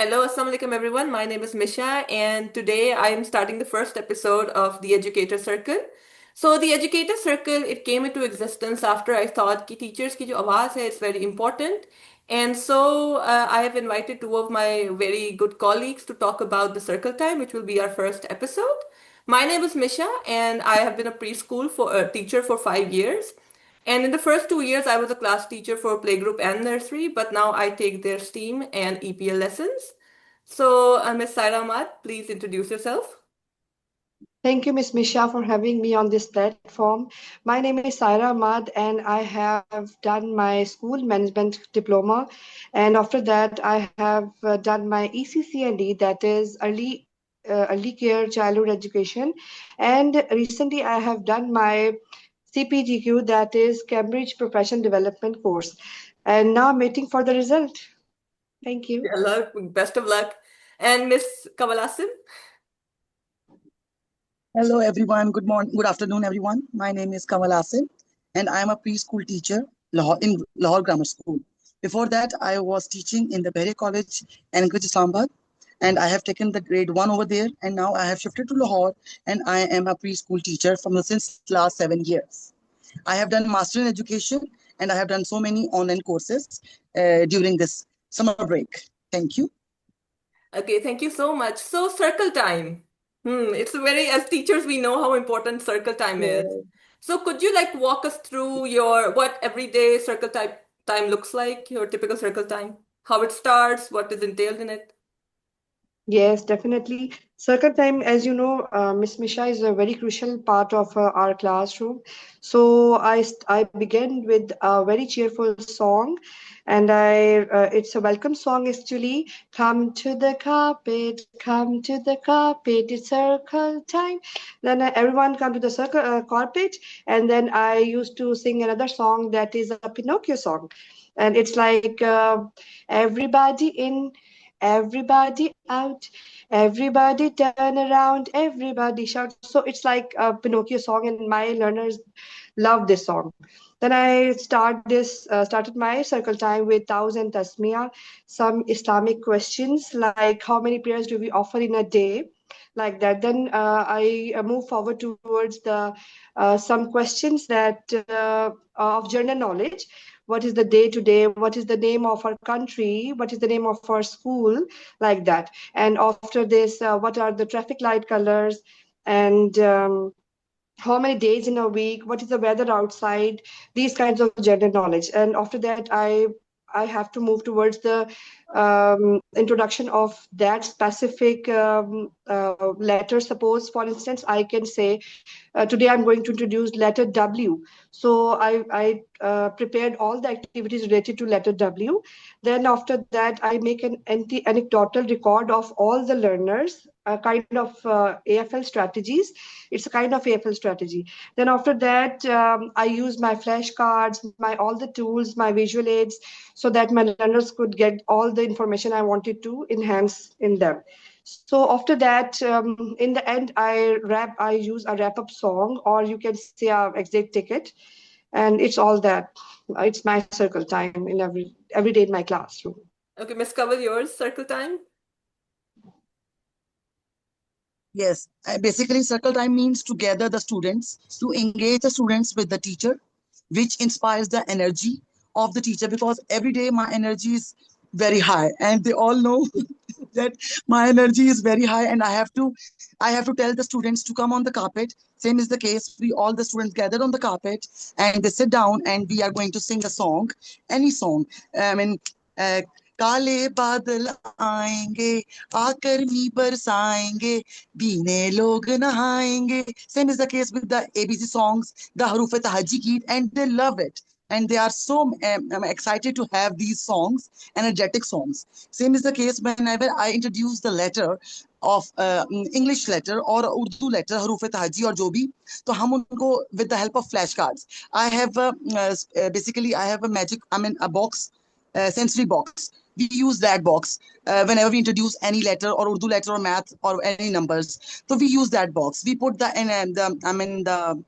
Hello, Assalamu alaikum everyone. My name is Misha, and today I am starting the first episode of the Educator Circle. So the Educator Circle, it came into existence after I thought कि teachers की जो आवाज़ है, it's very important. And so I have invited two of my very good colleagues to talk about the Circle Time, which will be our first episode. My name is Misha, and I have been a preschool teacher for 5 years. And in the first 2 years, I was a class teacher for playgroup and nursery, but now I take their STEAM and EPL lessons. So, Ms. Saira Ammad, please introduce yourself. Thank you, Ms. Misha, for having me on this platform. My name is Saira Ammad, and I have done my school management diploma. And after that, I have done my ECCND, that is early care childhood education. And recently, I have done my CPGQ, that is Cambridge Profession Development course. And now I'm waiting for the result. Thank you. Hello, best of luck. And Ms. Kanwal Asim. Hello everyone, good morning, good afternoon everyone. My name is Kanwal Asim and I am a preschool teacher in Lahore Grammar School. Before that, I was teaching in the Behre College, Anchorage, Islamabad, and I have taken the grade 1 over there, and now I have shifted to Lahore and I am a preschool teacher since last 7 years. I have done master in education and I have done so many online courses during this summer break. Thank you. Okay, thank you so much. So, circle time. It's as teachers, we know how important circle time is. So, could you walk us through what everyday time looks like, your typical circle time? How it starts, what is entailed in it? Yes, definitely. Circle time, as you know, Miss Misha is a very crucial part of our classroom. So I began with a very cheerful song, and it's a welcome song actually. Come to the carpet, come to the carpet. It's circle time. Then everyone come to the circle carpet, and then I used to sing another song that is a Pinocchio song, and it's like everybody in. Everybody out, everybody turn around, everybody shout. So it's like a Pinocchio song, and my learners love this song. Then I started my circle time with Thousand Tasmiyah, some Islamic questions like how many prayers do we offer in a day, like that. Then I move forward towards the some questions that of general knowledge. What is the day today? What is the name of our country? What is the name of our school? Like that. And after this, what are the traffic light colors? And how many days in a week, what is the weather outside, these kinds of general knowledge. And after that, I have to move towards the introduction of that specific letter. Suppose, for instance, I can say today I'm going to introduce letter W. So I prepared all the activities related to letter W. Then after that, I make an anecdotal record of all the learners, a kind of AFL strategies. It's a kind of AFL strategy. Then after that, I use my flashcards, my all the tools, my visual aids, so that my learners could get all the information I wanted to enhance in them. So after that, in the end, I use a wrap up song, or you can say a exit ticket, and it's all that. It's my circle time in every day in my classroom. Okay, Miss Kanwal, yours, circle time? Yes, basically circle time means to gather the students, to engage the students with the teacher, which inspires the energy of the teacher, because every day my energy is very high and they all know that my energy is very high, and I have to tell the students to come on the carpet. Same is the case, we all the students gathered on the carpet and they sit down and we are going to sing a song, any song. I mean, uh, काले बादल आएंगे आकर मी बरसाएंगे बीने लोग नहाएंगे. Same is the case with the ABC songs, the Haruf Tahajji, and they love it. And they are so excited to have these songs, energetic songs. Same is the case whenever I introduce the letter of English letter or Urdu letter, Haruf Tahajji or jo bhi, to hum unko with the help of flashcards. I have basically I have a magic, I mean a box, sensory box, we use that box whenever we introduce any letter or Urdu letter or math or any numbers. So we use that box. We put the the I mean the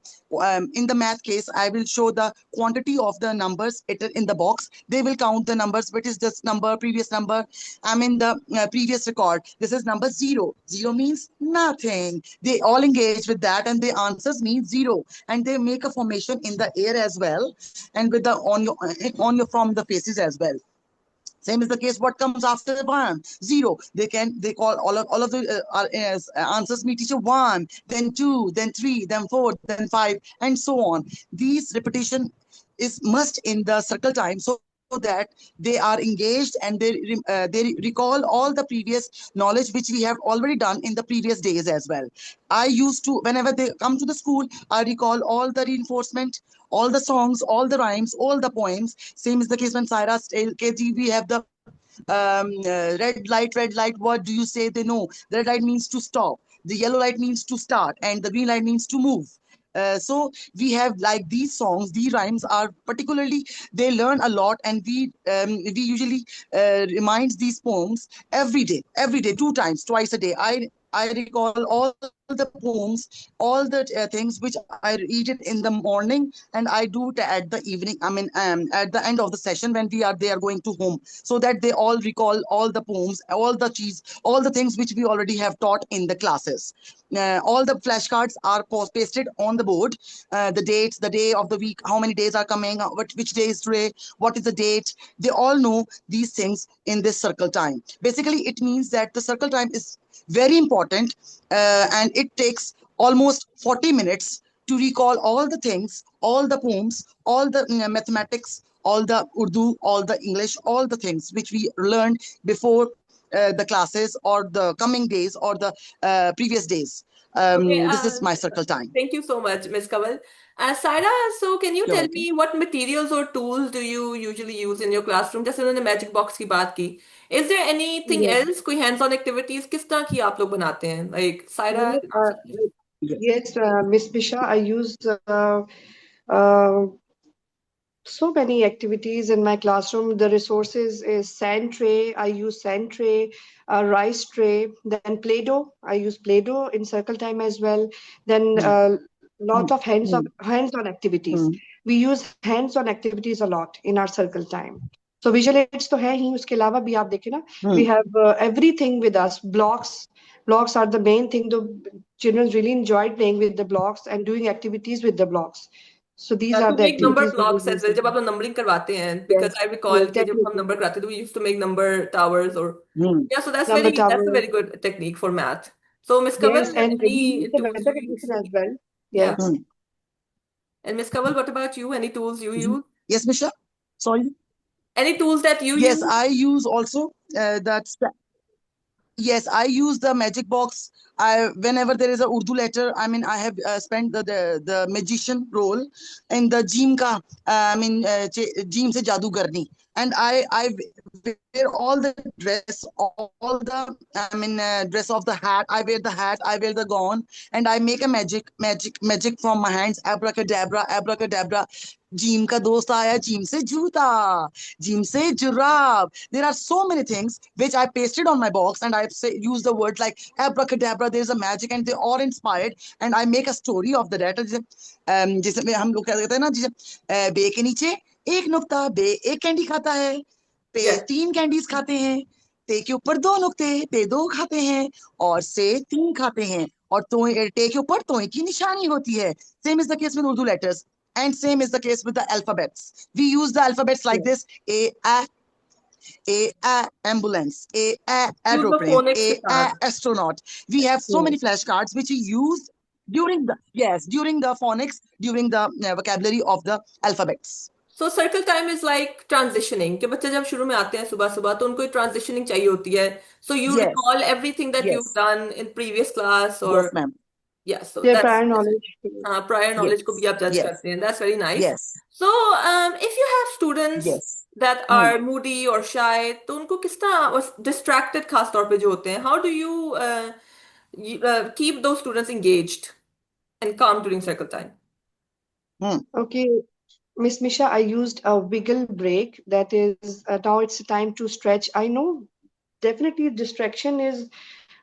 in the math case, I will show the quantity of the numbers it in the box. They will count the numbers. What is this number? Previous number. I mean the previous record. This is number zero. Zero means nothing. They all engage with that, and the answers mean zero. And they make a formation in the air as well, and with the on your from the faces as well. Same is the case. What comes after one? Zero. They call all of the answers me teacher one, then two, then three, then four, then five, and so on. These repetition is must in the circle time so that they are engaged and they recall all the previous knowledge which we have already done in the previous days as well. I used to whenever they come to the school, I recall all the reinforcement, all the songs, all the rhymes, all the poems. Same is the case when Saira KG, we have the red light, what do you say? They know. The red light means to stop. The yellow light means to start, and the green light means to move. So we have like these songs, these rhymes are particularly they learn a lot, and we usually reminds these poems every day, two times, twice a day. I recall all the poems, all the things which I read it in the morning, and I do it at the evening. I mean, at the end of the session when they are going to home, so that they all recall all the poems, all the things which we already have taught in the classes. All the flashcards are pasted on the board. The dates, the day of the week, how many days are coming, which day is today, what is the date. They all know these things in this circle time. Basically, it means that the circle time is very important, and it takes almost 40 minutes to recall all the things, all the poems, all the mathematics, all the Urdu, all the English, all the things which we learned before the classes or the coming days or the previous days. Okay, This is my circle time. thank you so much, Miss Kaval. Saira, so can you You're tell welcome. me what materials or tools do you usually use in your classroom? जैसे उन्होंने magic box की बात की. Is there anything Yes. else? कोई hands-on activities किस तरह की आप लोग बनाते हैं? Like Saira, Well, Yes. yes, Miss Misha, I use uh, so many activities in my classroom. The resources is sand tray. I use sand tray, rice tray, then Play-Doh. I use Play-Doh in circle time as well. Then Hmm, lot of hmm, hands-on activities. hmm, We use hands-on activities a lot in our circle time. So visual aids तो है ही, उसके अलावा भी आप देखें ना, hmm. we have everything with us. Blocks are the main thing. The children really enjoyed playing with the blocks and doing activities with the blocks. So these are to the make number activities we will blocks as use. well. जब आप लोग numbering करवाते हैं, because Yes, I recall yes, कि जब हम definitely. number कराते थे, we used to make number towers or Hmm. yeah. So Number that's a tower. very good technique for math. So Miss Kaval, Yes, and we use any the tools method you use? addition as well. Yeah. Yes. Hmm. And Miss Kaval, what about you? Any tools you use? Yes, Misha. Sorry. Any tools that you Yes, use? I use also that. Yes, I use the magic box. I whenever there is a Urdu letter, I mean, I have spent the magician role in the Jeem ka. Jeem se jadoo karni, and I wear all the dress, all the dress of the hat. I wear the hat, I wear the gown, and I make a magic from my hands. Abracadabra, abracadabra. Jeem ka dost aaya, jeem se juta, jeem se jurab. There are so many things which I pasted on my box, and I say use the words like abracadabra. There is a magic, and they are inspired, and I make a story of the that. जैसे हम लोग क्या कहते हैं ना, जैसे बे के नीचे एक नुक्ता, बे एक कैंडी खाता है, पे Yeah. तीन कैंडीज खाते हैं, ते के ऊपर दो नुक्ते, पे दो खाते हैं, और से तीन खाते हैं, और तो टे के ऊपर तोय की निशानी होती है. Same is the case with Urdu letters, and same is the case with the alphabets. We use the alphabets like Yes. this: a ambulance, a Use the aeroplane, phonics के a साथ. astronaut. We have so many Yes. flashcards which we use during the phonics, during the vocabulary of the alphabets. So circle time is like transitioning. कि बच्चे जब शुरू में आते हैं सुबह सुबह तो उनको एक transitioning चाहिए होती है. So you Yes, recall everything that you've yes, done in previous class or yes, ma'am. yeah. So Their that's prior knowledge. prior knowledge को भी Yes, आप judge yes, करते हैं. That's very nice. yes, So if you have students yes. that Hmm. are moody or shy, तो उनको किस तरह और distracted खास तौर पे जो होते हैं, how do you keep those students engaged and calm during circle time? Hmm. Okay. Miss Misha, I used a wiggle break. That is, now it's time to stretch. I know definitely distraction is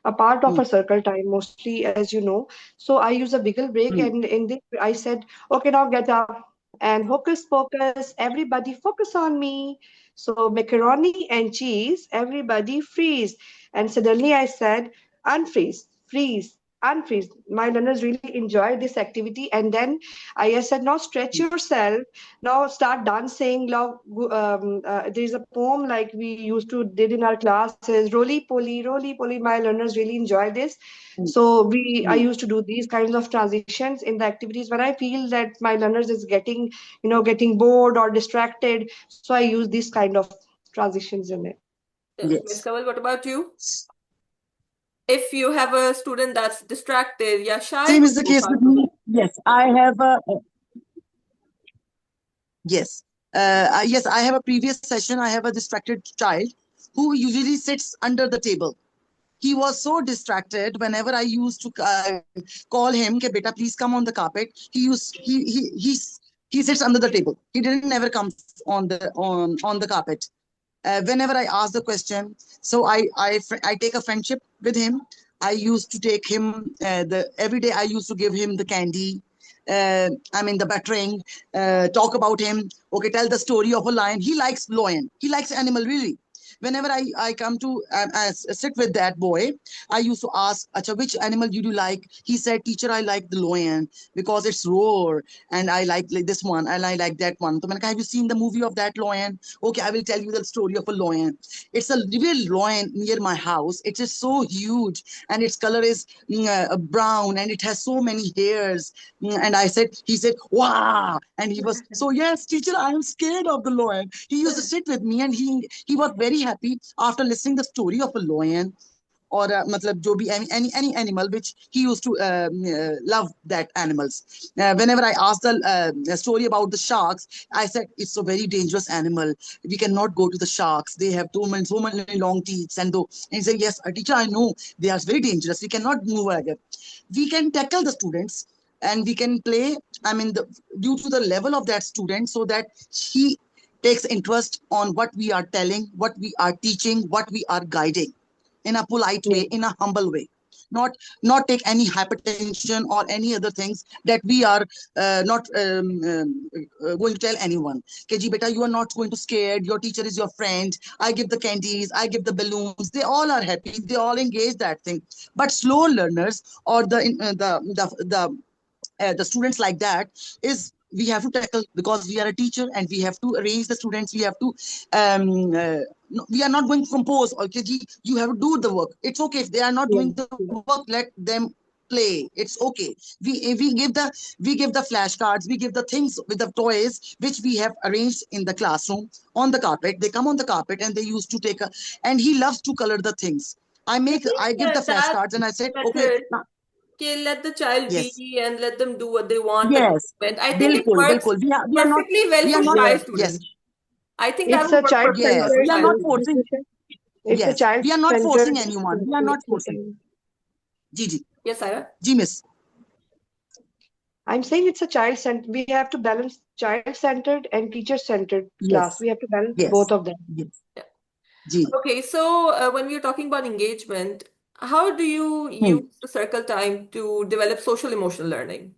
a part of Hmm, a circle time, mostly, as you know. So I use a wiggle break, hmm, and in this, I said, okay, now get up and hocus pocus, everybody focus on me. So macaroni and cheese, everybody freeze. And suddenly I said, unfreeze, freeze, unfreeze. My learners really enjoyed this activity. And then I said, now stretch yourself, now start dancing. Now, there is a poem like we used to did in our classes, roly poly. My learners really enjoy this. hmm, So we I hmm. used to do these kinds of transitions in the activities when I feel that my learners is getting, getting bored or distracted. So I use these kind of transitions in it. Yeah. Miss Yes. Kamal, what about you? If you have a student that's distracted, yeah, shy, Same तो is the वो case with फालतू me. Yes, I have a yes. Yes, I have a previous session. I have a distracted child who usually sits under the table. He was so distracted whenever I used to call him, "Ke beta, please come on the carpet." He sits under the table. He didn't never comes on the carpet. Whenever I ask the question, so I take a friendship with him. I used to take him the every day. I used to give him the candy. I mean the buttering. Talk about him. Okay, tell the story of a lion. He likes lion. He likes animal really. Whenever I come to sit with that boy, I used to ask, Acha, which animal do you like? He said, teacher, I like the lion because it's roar, and I like this one, and I like that one. So, have you seen the movie of that lion? Okay, I will tell you the story of a lion. It's a real lion near my house. It is so huge, and its color is brown, and it has so many hairs. And he said, wow. And he was, so yes, teacher, I am scared of the lion. He used to sit with me, and he was very happy after listening the story of a lion or matlab jo bhi any animal which he used to love that animals. Whenever I asked the story about the sharks, I said it's a very dangerous animal. We cannot go to the sharks. They have so many long teeth, and he said, yes, teacher, I know they are very dangerous. We cannot move again. We can tackle the students and we can play. I mean, due to the level of that student, so that he takes interest on what we are telling, what we are teaching, what we are guiding in a polite way, Yeah. in a humble way. Not take any hypertension or any other things that we are not going to tell anyone. KG beta, you are not going to scared. Your teacher is your friend. I give the candies, I give the balloons. They all are happy. They all engage that thing. But slow learners or the students like that is we have to tackle because we are a teacher and we have to arrange the students. We have to no, we are not going to compose. Okay, Ji, you have to do the work. It's okay if they are not Yeah. doing the work. Let them play. It's okay. We give the flashcards. We give the things with the toys which we have arranged in the classroom on the carpet. They come on the carpet and they used to take a, and he loves to color the things. I think I give the that flashcards and I said, okay, method, okay, let the child yes, be and let them do what they want at the yes, moment. I think it बिल्कुल works बिल्कुल perfectly well we are for not shy Yeah. yes students. I think that It's would a work perfectly well yes for child-centered, we are shy not students. forcing it's a yes we are not child-centered forcing anyone we are not forcing ji ji Yes, Sarah? Ji miss I'm saying it's a child-centered. We have to balance child-centered and teacher-centered class. We yes have to balance both yes of them. yes Yeah. Ji Okay, so when we are talking about engagement, how do you hmm. use the circle time to develop social emotional learning?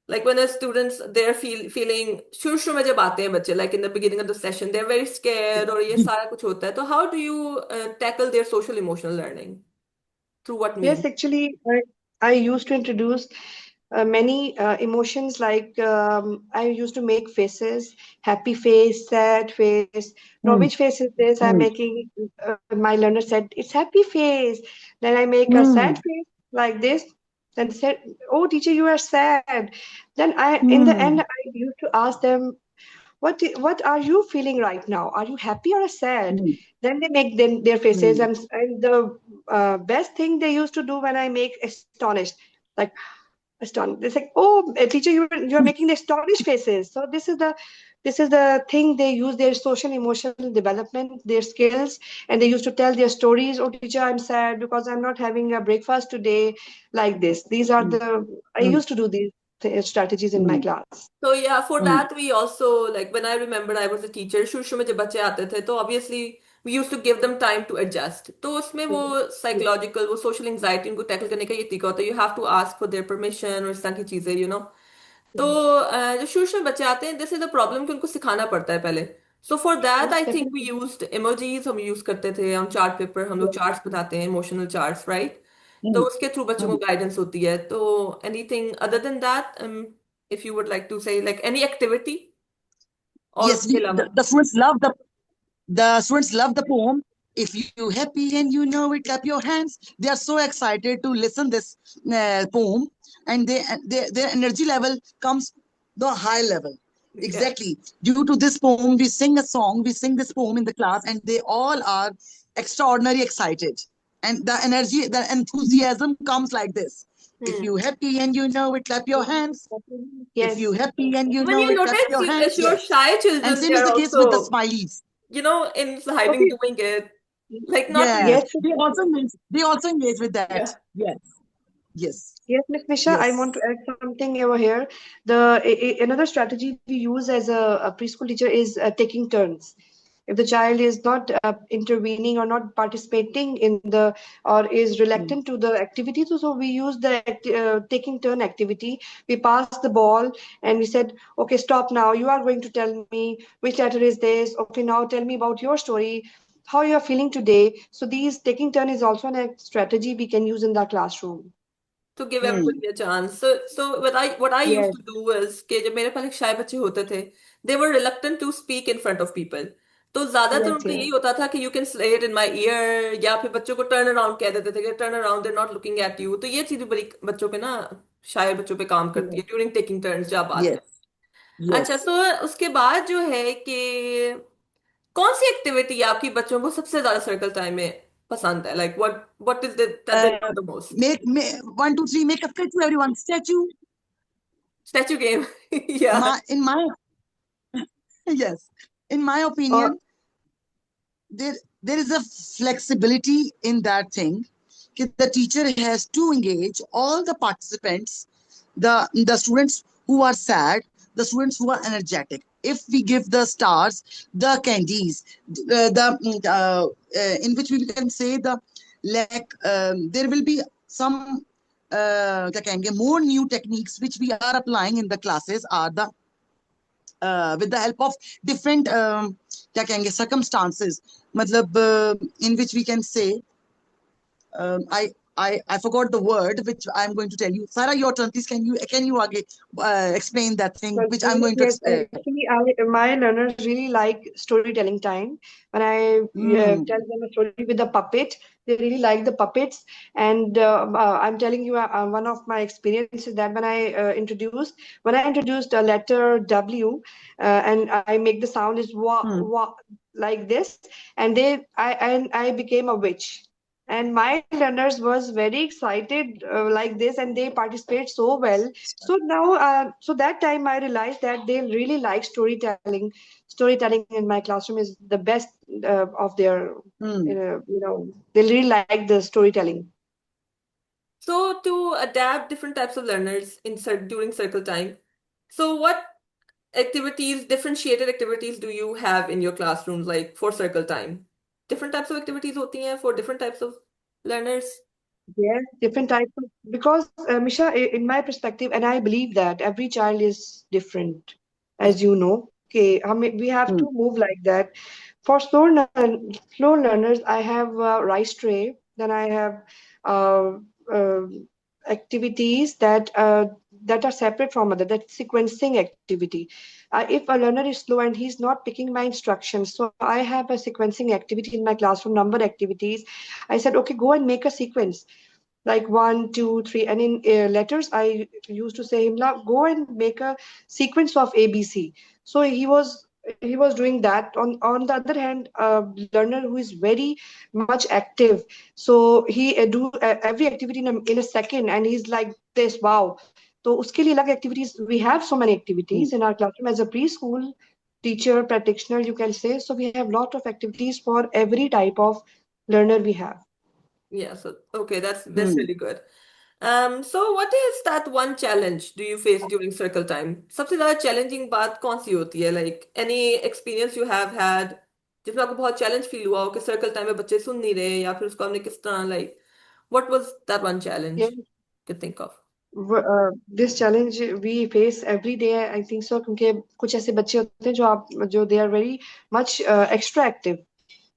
Like when the students they're feeling शुरू शुरू में जब आते हैं बच्चे like in the beginning of the session they're very scared और ये जी सारा कुछ होता है तो how do you tackle their social emotional learning through what Yes, means? actually, I used to introduce many emotions like I used to make faces, happy face, sad face. Now, hmm. which face is this? I'm Hmm. making, my learner said, it's happy face. Then I make a sad Hmm. face like this. Then they said, oh, teacher, you are sad. Then in the end, Hmm. I used to ask them, what are you feeling right now? Are you happy or sad? Hmm. Then they make their faces, Hmm. and the best thing they used to do when I make astonished, like astonished. They say, "Oh, teacher, you're making the astonished faces." So this is the thing they use their social emotional development, their skills, and they used to tell their stories. Oh, teacher, I'm sad because I'm not having a breakfast today. Like this. These are Hmm. the I Hmm. used to do these. strategies in my Hmm. class. So yeah, for Hmm. that we also like when I remember I was a teacher, शुरू में जब बच्चे आते थे तो obviously we used to give them time to adjust. तो उसमें वो Yes. psychological वो social anxiety उनको tackle करने का ये तरीका होता है. You have to ask for their permission और इस तरह की चीजें, you know. तो जो शुरू में बच्चे आते हैं दिस इज द प्रॉब्लम कि उनको सिखाना पड़ता है पहले. So for that Yes, I think we definitely. Used emojis हम यूज करते थे हम चार्ट पेपर हम लोग Yes. चार्ट्स बनाते हैं इमोशनल चार्ट्स राइट. तो Hmm. उसके थ्रू बच्चों को Hmm. गाइडेंस होती है. तो anything other than that if you would like to say like any activity और Yes, उसके अलावा. the students love the poem. If you happy and you know it, clap your hands. They are so excited to listen this poem, and their energy level comes the high level. Yeah. Exactly. Due to this poem, we sing a song. We sing this poem in the class, and they all are extraordinary excited. And the energy, the enthusiasm comes like this. If Hmm. you happy and you know it, clap your hands. If you Yes. happy and you Even know you it, clap notice your if hands. you're Yes. shy And children same they is are the case with the also smileys. you know in hiding Okay. doing it like not to. Yes. Yes. They also engage with that. Yeah. Yes. Yes. Yes, Miss Nisha, I want to Yes. add something over here. Another strategy we use as a preschool teacher is taking turns. If the child is not intervening or not participating in the or is Mm. reluctant to the activity, so we use the taking turn activity. We pass the ball and we said, okay, stop now. You are going to tell me which letter is this. Okay, now tell me about your story, how you are feeling today. So these taking turn is also a strategy we can use in the classroom. To give Mm. everybody a chance. So what I used Yes. to do was कि जब मेरे पास एक शाय बच्चे होते थे they were reluctant to speak in front of people. तो ज्यादातर Yes, उनका yes. यही होता था कि you can say it in my ear या फिर बच्चों को turn around कह देते थे कि turn around they're not looking at you. तो ये चीज भी बड़ी बच्चों पे ना शायर बच्चों पे काम करती Yes. है during taking turns जब बात है. Yes. अच्छा Yes. तो उसके बाद जो है कि कौन सी एक्टिविटी आपकी बच्चों को सबसे ज्यादा सर्कल टाइम में पसंद है like what is that they love the most. Make 1, 2, 3. Make a statue. Everyone, statue. Statue game. Yeah. In my yes, in my Or opinion, there there is a flexibility in that thing. The teacher has to engage all the participants, the students who are sad, the students who are energetic. If we give the stars, the candies, in which we can say the like there will be some क्या कहेंगे, more new techniques which we are applying in the classes are the with the help of different क्या कहेंगे circumstances, मतलब in which we can say I forgot the word which I'm going to tell you. Sarah, your turn, please. Can you again explain that thing which I'm going to yes, explain? actually, my learners really like storytelling time. When I Mm. tell them a story with a puppet, they really like the puppets. And I'm telling you, one of my experiences that when I introduced a letter W, and I make the sound is wa Mm. wa like this, and I became a witch. And my learners was very excited like this, and they participate so well. So now, so that time I realized that they really like storytelling. Storytelling in my classroom is the best of their, Mm. they really like the storytelling. So to adapt different types of learners in during circle time, so what activities, differentiated activities do you have in your classrooms like for circle time? Different types of activities होती हैं for different types of learners. Yes, different types of, because Misha, in my perspective, and I believe that every child is different, Yeah. as you know. Okay, I mean, we have Mm. to move like that. For slow learners, I have rice tray. Then I have uh, uh, activities that are separate from other. That sequencing activity. If a learner is slow and he's not picking my instructions, so I have a sequencing activity in my classroom, number activities. I said, okay, go and make a sequence like 1, 2, 3, and in letters I used to say him, now go and make a sequence of ABC. So he was doing that. On the other hand, a learner who is very much active, so he do every activity in a second, and he's like this, wow. So uske liye alag activities, we have so many activities Mm. in our classroom as a preschool teacher practitioner, you can say. So we have lot of activities for every type of learner we have. Yeah, so okay, that's Mm. really good. So what is that one challenge do you face during circle time? सबसे ज्यादा challenging बात कौन सी होती है? Like any experience you have had जिसमें आपको बहुत challenge feel हुआ हो कि circle time में बच्चे सुन नहीं रहे या फिर उसको हमने किस तरह like what was that one challenge Yeah. you can think of? This challenge we face every day, I think so, क्योंकि कुछ ऐसे बच्चे होते हैं जो they are very much extra active.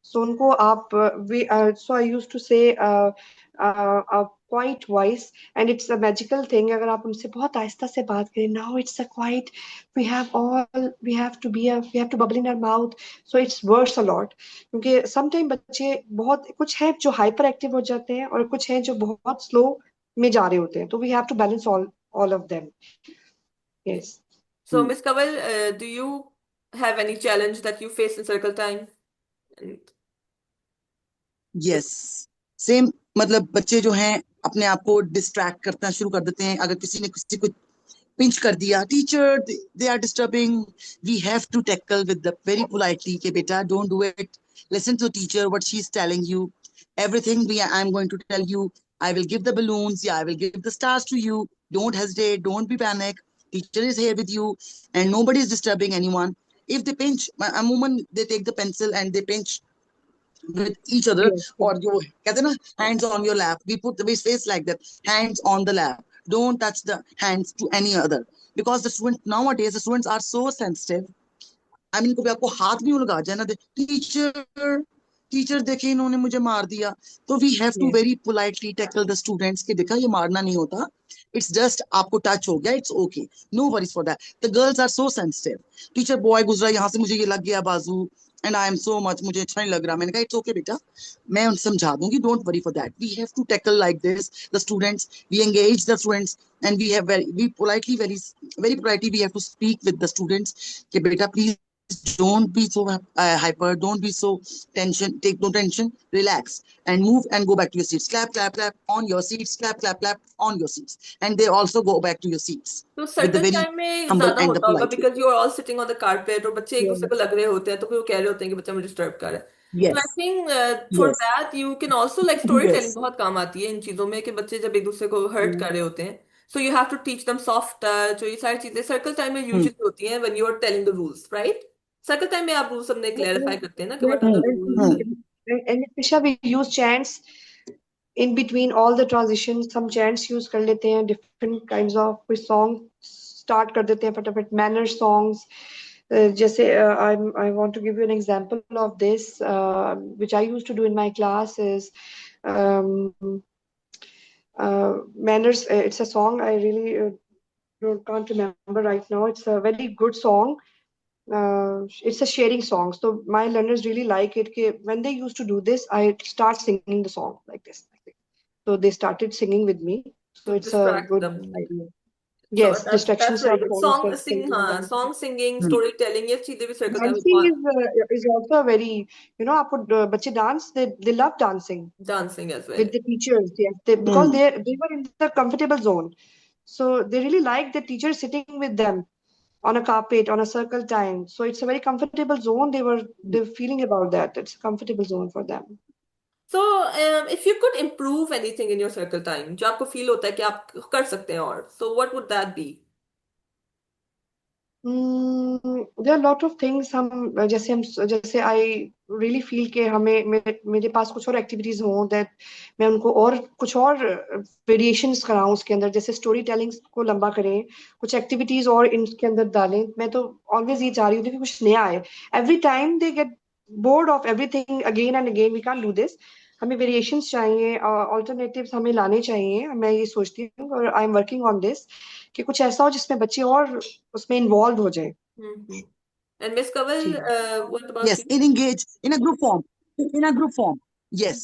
So उनको आप we so I used to say a quiet voice, and it's a magical thing. अगर आप उनसे बहुत आहिस्ता से बात करें, now it's a quiet, we have to bubble in our mouth, so it's worse a lot. क्योंकि sometimes बच्चे बहुत कुछ हैं जो hyper active हो जाते हैं और कुछ हैं जो बहुत slow में जा रहे होते हैं, तो we have to balance all of them. Yes. So Miss Kawal, do you have any challenge that you face in circle time? And yes, same, मतलब बच्चे जो हैं अपने आप को डिस्ट्रैक्ट करना शुरू कर देते हैं। अगर किसी ने किसी को पिंच कर दिया, teacher they are disturbing, we have to tackle with the very politely कि बेटा don't do it, listen to teacher what she is telling you, everything we I am going to tell you, I will give the balloons, yeah, I will give the stars to you, don't hesitate, don't be panic, teacher is here with you and nobody is disturbing anyone. If they pinch a moment, they take the pencil and they pinch with each other, Yes. or जो कहते हैं ना, hands on your lap, we put the face like that, hands on the lap, don't touch the hands to any other, because the students nowadays, the students are so sensitive. I mean कभी आपको हाथ भी लगा जाए ना, teacher teacher देखे इन्होंने मुझे मार दिया, तो we have to Yes. Very politely tackle the students कि देखा ये मारना नहीं होता, इट्स जस्ट आपको टच हो गया, it's okay, no worries for that, the girls are so sensitive, teacher boy गुजरा यहाँ से मुझे ये लग गया बाजू and I am so much, मुझे अच्छा नहीं लग रहा, मैंने कहा इट्स ओके बेटा, मैं उन्हें समझा दूंगी, don't worry for that, we have to tackle like this the students, we engage the students and we have we politely, very politely we have to speak with the students कि बेटा please don't be so hyper, don't be so tension, take no tension, relax and move and go back to your seats, clap clap clap on your seats, clap clap clap on your seats, and they also go back to your seats तो with the circle very time में humble ज्यादा and the होता होगा politely. Because you are all sitting on the carpet और बच्चे एक दूसरे को Yes. लग रहे होते हैं तो फिर वो कह रहे होते हैं कि बच्चा मुझे डिस्टर्ब कर रहा है तो आई Yes, think for yes, that you can also like story telling yes. बहुत काम आती है इन चीजों में कि बच्चे जब एक दूसरे को हर्ट Mm. कर रहे होते हैं so you have to teach them soft touch और ये सारी चीजें सर्कल टाइम में Hmm. यूजुअली होती हैं when you are telling the rules right circle time में आप रूल्स अपने क्लैरिफाई करते हैं ना कि Yes, what are the Hmm. Rules and Nisha, we use chants in between all the transitions. Some chants use कर लेते हैं, different kinds of कोई song start कर देते हैं फटाफट, manner songs. जैसे I want to give you an example of this, which I used to do in my class is um, manners. It's a song I really can't remember right now. It's a very good song. It's a sharing song. So my learners really like it. When they used to do this, I start singing the song like this. So they started singing with me. So to it's a distract good them idea. So Yes, distraction that's से very आप good always song कर sing हाँ सकते song singing Hmm. Story telling ये चीजें भी circle time में dancing बहुत is also a very, आपको बच्चे dance, they love dancing dancing as well with the teachers. Yes, because Hmm. they were in the comfortable zone. So they really like the teacher sitting with them on a carpet on a circle time. So it's a very comfortable zone. They were feeling about that. It's a comfortable zone for them. So if you could improve anything in your circle time जो आपको feel होता है कि आप कर सकते हैं और so what would that be There are a lot of things. हम जैसे I really feel कि हमें मेरे पास कुछ और एक्टिविटीज हों that मैं उनको और कुछ और वेरिएशंस कराऊं उसके अंदर, जैसे स्टोरी टेलिंग को लंबा करें, कुछ एक्टिविटीज और इनके अंदर डालें। मैं तो ऑलवेज ये चाह रही हूँ कि कुछ नया आए। Every time they get bored of everything again and again, we can't do this. हमें वेरिएशंस चाहिए, ऑल्टरनेटिव्स हमें लाने चाहिए। मैं ये सोचती हूँ और I am working on this कि कुछ ऐसा हो जिसमें बच्चे और उसमें इन्वॉल्व हो जाए। And miss Kanwal ji. What about Yes, you in engage in a group form. In a group form. Yes.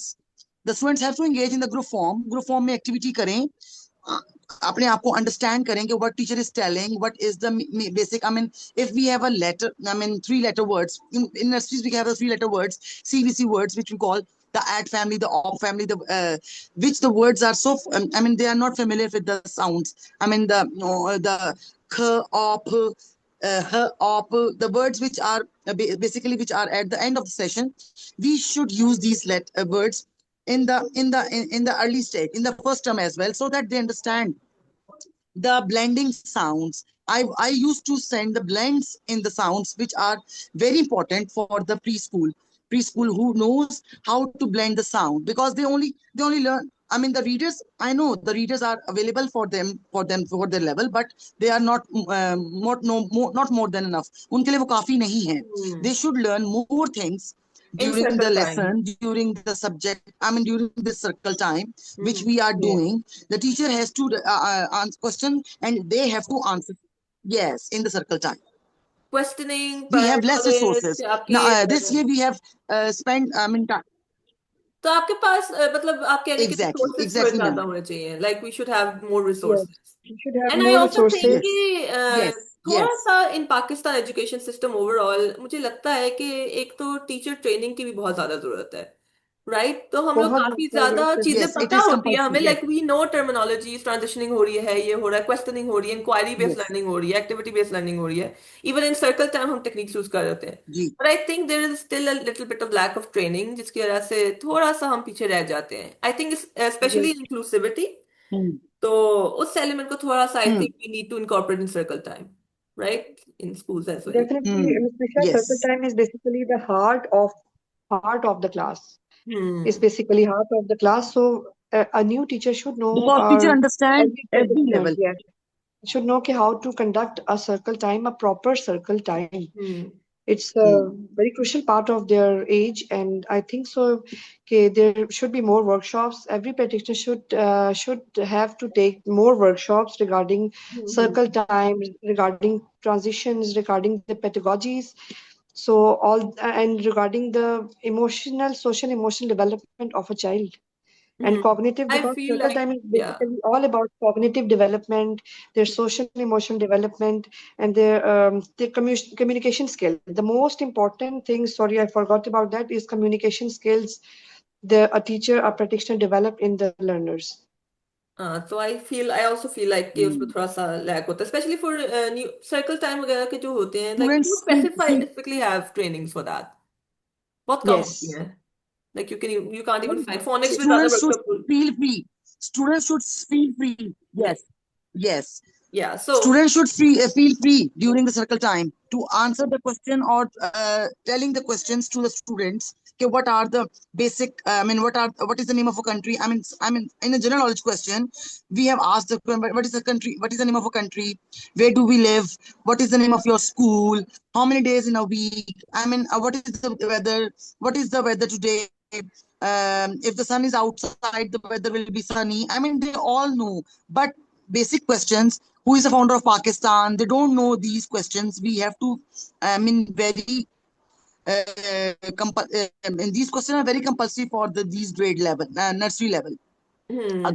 The students have to engage in the group form. Group form में activity करें. अपने आप को understand करेंगे what teacher is telling, what is the basic. I mean, if we have a letter, I mean, three-letter words. In nurseries, we have the three-letter words, CVC words, which we call the add family, the op family, the which the words are so. I mean, they are not familiar with the sounds. I mean, the k, op, op, the words which are basically which are at the end of the session. We should use these words in the early stage, in the first term as well, so that they understand the blending sounds. I used to send the blends in the sounds, which are very important for the preschool who knows how to blend the sound, because they only learn. I mean, the readers, I know the readers are available for their level, but they are not not more than enough. उनके लिए वो काफी नहीं है. Hmm. They should learn more things In during the circle lesson, time. during the subject. I mean, during this circle time, which we are Hmm. doing, Yes, the teacher has to answer question, and they have to answer. Yes, in the circle time. Questioning We पर have less knowledge resources. Now, आपके this year we have spent, I mean, तो आपके पास मतलब आप कह रहे हैं कि exactly, रिसोर्सेज थोड़े exactly, ज्यादा ma'am. होने चाहिए like we should have more yes. Resources You should have and I more also think resources. Yes, कि थोड़ा yes, सा in Pakistan education system overall मुझे लगता है कि एक तो टीचर ट्रेनिंग की भी बहुत ज्यादा जरूरत है राइट तो हम लोग बहुत काफी ज्यादा ज्यादा जरूरत है. चीजें yes. It पता is होती है हमें compulsory. Like Yes, we know terminologies transitioning हो रही है ये हो रहा है क्वेश्चनिंग हो रही है इंक्वायरी बेस्ड yes. लर्निंग हो रही है एक्टिविटी बेस्ड लर्निंग हो रही है इवन इन सर्कल टाइम हम टेक्निक्स यूज कर रहे हैं Ji. But I think there is still a little bit of lack of training जिसकी वजह से थोड़ा सा हम पीछे रह जाते हैं I think specially Yes, inclusivity Hmm. तो उस एलिमेंट को थोड़ा सा I Hmm. Think we need to incorporate in circle time right in schools as well definitely. Hmm. Ms. Nisha, circle Yes. time is basically the heart of the class. Is hmm basically heart of the class. So a new teacher should know Because teacher our understand every every participant. level. Yes, should know कि how to conduct a circle time, a proper circle time. Hmm It's Hmm. a very crucial part of their age, and I think so. Okay, there should be more workshops. Every practitioner should have to take more workshops regarding hmm circle time, regarding transitions, regarding the pedagogies. So all and regarding the social emotional development of a child and cognitive, I because feel circle like time is या basically all about cognitive development, their social emotional development, and their communication skill. The most important thing, sorry, I forgot about that, is communication skills a teacher, a practitioner develop in the learners. हाँ तो I also feel like कि उसमें Hmm. थोड़ा सा lack होता है specially for new circle time वगैरह के जो होते हैं like you Students feel specifically have trainings for that बहुत कम होती Yes. हैं like you can't even find phoenix में ज्यादा students should workshop feel free. Students should feel free. Yes, yes. या सो Students should feel free during the circle time to answer the question, or telling the questions to the students. Okay, what are the basic? I mean, what is the name of a country? I mean, in a general knowledge question, we have asked what is the country? What is the name of a country? Where do we live? What is the name of your school? How many days in a week? I mean, what is the weather? What is the weather today? If the sun is outside, the weather will be sunny. I mean, they all know, but basic questions. Who is the founder of Pakistan? They don't know these questions. We have to, I mean, very and these questions are very compulsory for these grade level, nursery level. या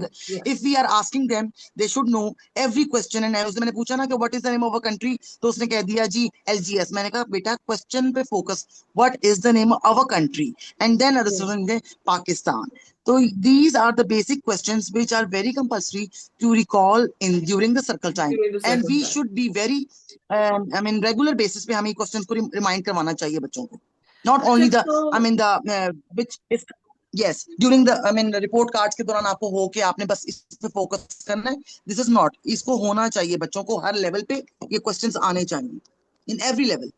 If we are asking them, they should know every question. And उसने मैंने पूछा ना कि what is the name of a country, तो उसने कह दिया जी LGS. मैंने कहा बेटा question पे focus. What is the name of a country? And then other Yes. student ने Pakistan. So these are the basic questions which are very compulsory to recall in during the circle time. During the And circle we time should be very, I mean, regular basis पे हमें questions को remind करवाना चाहिए बच्चों को. Not अच्छा only the, तो I mean, the which is yes, during the, I mean, report cards के दौरान आपको हो कि आपने बस इस पे फोकस करना है. This is not. इसको होना चाहिए बच्चों को हर लेवल पे ये questions आने चाहिए. In every level.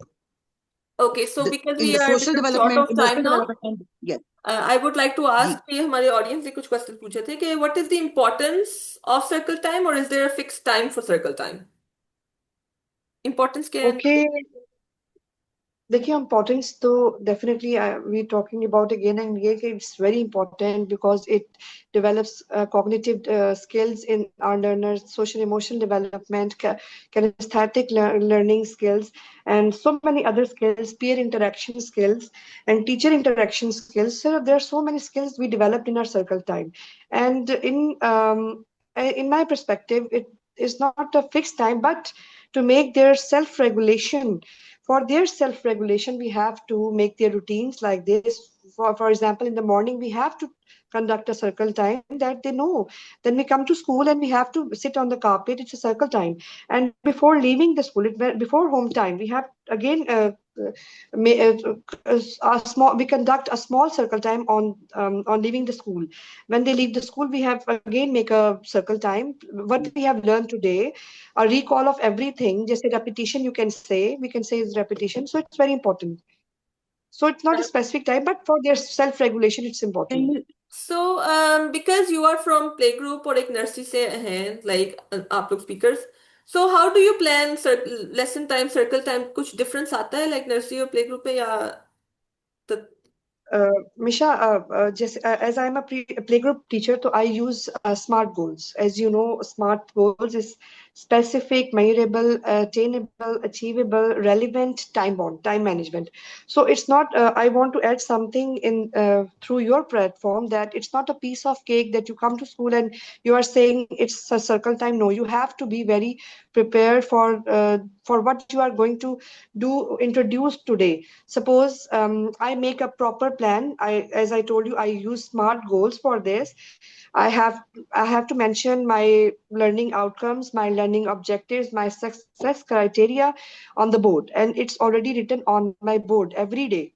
Okay so because In we the are social become short development, of time emotional now development, and yes, I would like to जी. आस्क कि हमारे ऑडियंस ने कुछ क्वेश्चन पूछे थे कि what is the importance of circle time और is there a fix time for circle time importance क्या है इनका? Okay. देखिए importance तो definitely we talking about again and again कि it's very important because it develops cognitive skills in our learners, social emotional development, kinesthetic learning skills, and so many other skills, peer interaction skills, and teacher interaction skills. So there are so many skills we developed in our circle time, and in my perspective, it is not a fixed time, but to make their self-regulation for their self-regulation, we have to make their routines like this. For example, in the morning, we have to conduct a circle time that they know. Then we come to school and we have to sit on the carpet. It's a circle time. And before leaving the school, before home time, we have again a small, we conduct a small circle time on leaving the school. When they leave the school, we have again make a circle time. What we have learned today, a recall of everything, just a repetition. You can say, we can say is repetition. So it's very important. So it's not a specific time, but for their self regulation, it's important. And So, because you are from playgroup और एक nursery से हैं, like आप लोग speakers, so how do you plan lesson time, circle time? कुछ difference आता है like nursery और playgroup में या the Misha, as I'm a playgroup teacher, so I use SMART goals. As you know, SMART goals is specific, measurable, attainable, achievable, relevant, time bound, time management. So it's not. I want to add something in through your platform that it's not a piece of cake that you come to school and you are saying it's a circle time. No, you have to be very prepared for what you are going to do introduce today. Suppose I make a proper plan. As I told you, I use SMART goals for this. I have to mention my learning outcomes, my learning objectives, my success criteria on the board, and it's already written on my board every day.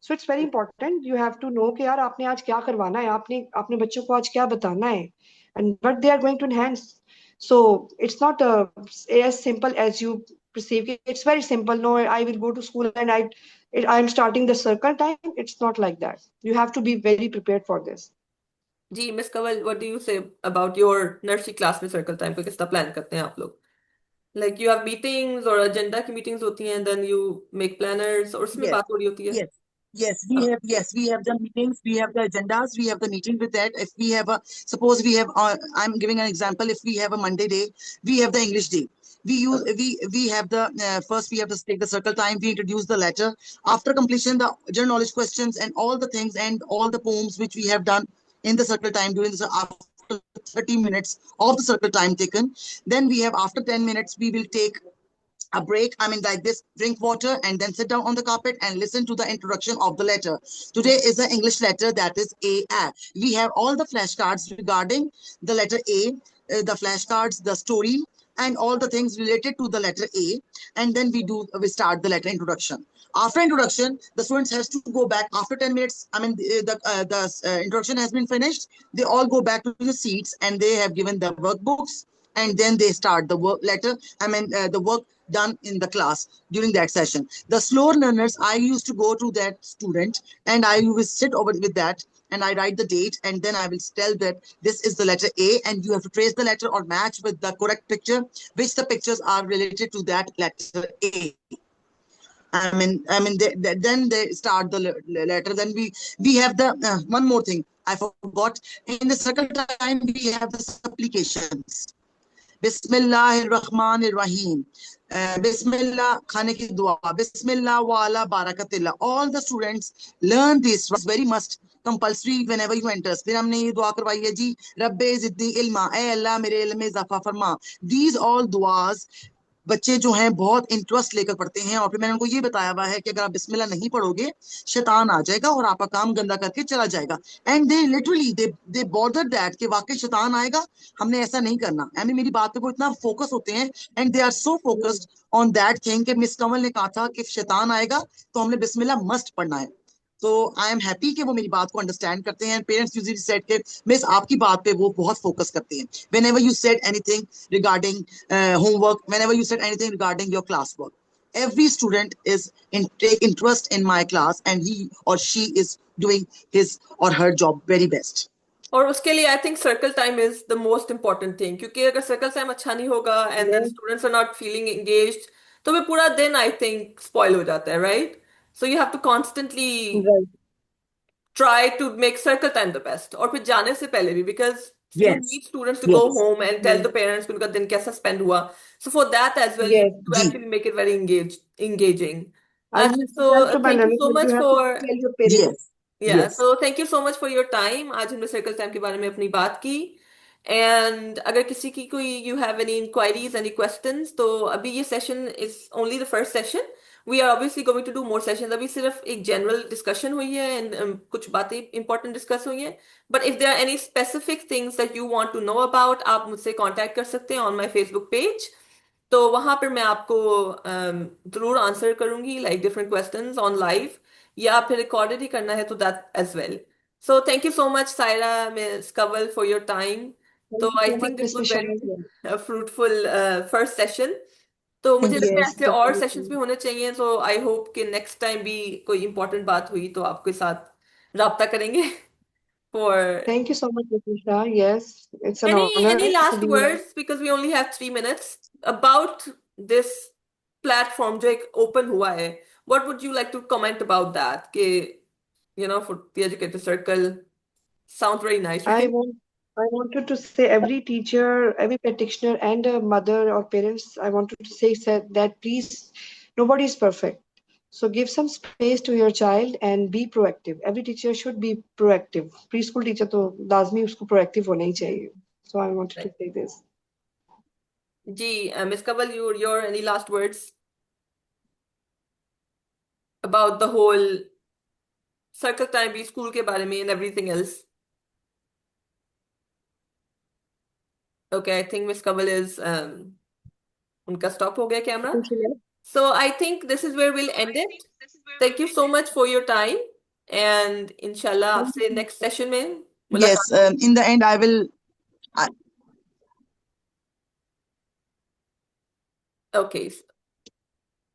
So it's very important. You have to know कि यार आपने आज क्या करवाना है, आपने अपने बच्चों को आज क्या बताना है, and what they are going to enhance. So it's not as simple as you perceive it. It's very simple. No, I will go to school and I'm starting the circle time. It's not like that. You have to be very prepared for this. जी miss Kanwal what do you say about your nursery class में circle time को किस तरह plan करते हैं आप लोग? Like you have meetings और agenda की meetings होती हैं, then you make planners और उसमें yes, बात हो रही होती है. yes, yes, we have the meetings, we have the agendas, we have the meeting with that. If we have a, suppose we have, I'm giving an example. If we have a Monday day, we have the English day. We have the first we have to take the circle time. We introduce the letter. After completion, the general knowledge questions and all the things and all the poems which we have done in the circle time during the after 30 minutes of the circle time taken. Then we have after 10 minutes we will take a break, I mean, like this, drink water and then sit down on the carpet and listen to the introduction of the letter. Today is the English letter, that is A. We have all the flashcards regarding the letter A, the flashcards, the story, and all the things related to the letter A. And then we start the letter introduction. After introduction, the students has to go back after 10 minutes. I mean, the introduction has been finished. They all go back to the seats and they have given the workbooks and then they start the work letter. I mean, the work done in the class during that session. The slow learners, I used to go to that student and I will sit over with that and I write the date and then I will tell that this is the letter A and you have to trace the letter or match with the correct picture, which the pictures are related to that letter A. Then they start the letter. Then we have the one more thing I forgot. In the circle time, we have the supplications. Bismillahirrahmanirrahim. Bismillah khane ki dua. Bismillah wa ala barakatillah. All the students learn this very must compulsory whenever you enter. फिर हमने ये दुआ करवाई है जी रब्बे जिद्दी इल्मा ए अल्लाह मेरे इल्म में इजाफा फरमा. These all duas बच्चे जो हैं बहुत इंटरेस्ट लेकर पढ़ते हैं और फिर मैंने उनको ये बताया हुआ है कि अगर आप बिस्मिल्लाह नहीं पढ़ोगे शैतान आ जाएगा और आपका काम गंदा करके चला जाएगा. And they literally they bother that कि वाकई शैतान आएगा, हमने ऐसा नहीं करना. आई मीन मेरी बात पे वो इतना फोकस होते हैं and they are so focused on that thing कि मिस कंवल ने कहा था कि शैतान आएगा तो हमने बिस्मिल्लाह मस्ट पढ़ना है. तो आई एम हैप्पी कि वो मेरी बात को अंडरस्टैंड करते हैं. पेरेंट्स यूजुअली सेड कि मिस आपकी बात पे वो बहुत फोकस करते हैं. Whenever you said anything regarding homework, whenever you said anything regarding your classwork, every student is take interest in my class and he or she is doing his or her job very best. और उसके लिए I think circle time is the most important thing, क्योंकि अगर circle time अच्छा नहीं होगा and then Yes, students are not feeling engaged तो फिर पूरा दिन आई थिंक स्पॉइल हो जाता है, right? So you have to constantly right. try to make circle time the best और फिर जाने से पहले भी because you Yes, need students to go yes, home and tell the parents कि उनका दिन कैसा spend हुआ. So for that as well you Yes. need to ji, actually make it very engaging. And you So have to thank you manage so it. much You have to for tell your parents. yes, yeah, yes. so thank you so much for your time. आज हमने circle time के बारे में अपनी बात की. And अगर किसी की कोई you have any inquiries, any questions, तो अभी ये session is only the first session. We are obviously going to do more sessions. अभी सिर्फ एक general discussion हुई है and कुछ बातें important discuss हुई हैं. But if there are any specific things that you want to know about, आप मुझसे contact कर सकते हैं on my Facebook page. तो वहां पर मैं आपको जरूर आंसर करूंगी, like different questions on live, या फिर रिकॉर्डेड ही करना है तो that as well. So thank you so much Saira, miss Kanwal, for your time. तो Thank you I so much, think this Miss was Mishra. Very fruitful first session. तो मुझे Thank you. लगता है Yes, ऐसे और सेशंस भी definitely. होने चाहिए. सो आई होप कि नेक्स्ट टाइम भी कोई इंपॉर्टेंट बात हुई तो आपके साथ राब्ता करेंगे. For Thank you so much, Miss Mishra. Yes, it's an any honor to last be here. words, because we only have 3 minutes, about this platform जो एक open हुआ है. What would you like to comment about that? कि for the Educator Circle, sounds very nice. I want I wanted to say every teacher, every practitioner, and a mother or parents. I wanted to say said that please, nobody is perfect. So give some space to your child and be proactive. Every teacher should be proactive. Preschool teacher तो लाजमी उसको proactive होना ही चाहिए. So I wanted to Right. say this. Ji, Miss Kaval, your any last words about the whole circle time भी school के बारे में and everything else? Okay, I think Miss Kaval is उनका stop हो गया I camera. think she left. So I think this is where we'll end it. Thank you so much for your time, and inshallah Thank आपसे you. next session में Yes, मुलाकात होगी. in the end, I Okay.